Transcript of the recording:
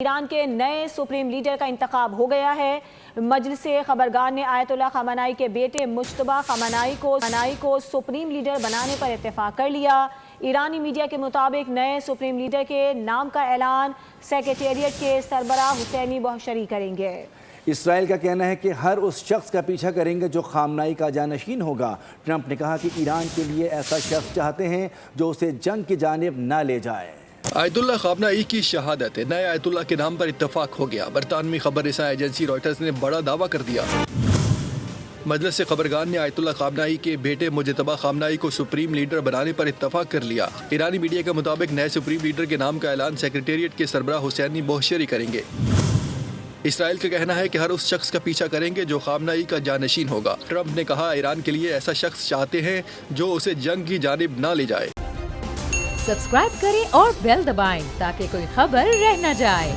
ایران کے نئے supreme leader کا انتخاب ہو گیا ہے۔ مجلس خبرگان نے آیت اللہ خامنائی کے بیٹے مجتبی خامنائی کو سپریم لیڈر بنانے پر اتفاق کر لیا۔ ایرانی میڈیا کے مطابق نئے سپریم لیڈر کے نام کا اعلان سیکریٹریٹ کے سربراہ حسینی بوشری کریں گے۔ اسرائیل کا کہنا ہے کہ ہر اس شخص کا پیچھا کریں گے جو خامنائی کا جانشین ہوگا۔ ٹرمپ نے کہا کہ ایران کے لیے ایسا شخص چاہتے ہیں جو اسے جنگ کی جانب نہ لے جائے۔ آیت اللہ خامنائی کی شہادت، نئے آیت اللہ کے نام پر اتفاق ہو گیا۔ برطانوی خبر رساں ایجنسی رائٹرز نے بڑا دعویٰ کر دیا۔ مجلس خبرگان نے آیت اللہ خامنائی کے بیٹے مجتبی خامنائی کو سپریم لیڈر بنانے پر اتفاق کر لیا۔ ایرانی میڈیا کے مطابق نئے سپریم لیڈر کے نام کا اعلان سیکریٹریٹ کے سربراہ حسینی بوشری کریں گے۔ اسرائیل کا کہنا ہے کہ ہر اس شخص کا پیچھا کریں گے جو خامنائی کا جانشین ہوگا۔ ٹرمپ نے کہا ایران کے لیے ایسا شخص چاہتے ہیں جو اسے جنگ کی جانب نہ لے جائے۔ سبسکرائب کریں اور بیل دبائیں تاکہ کوئی خبر رہ نہ جائے۔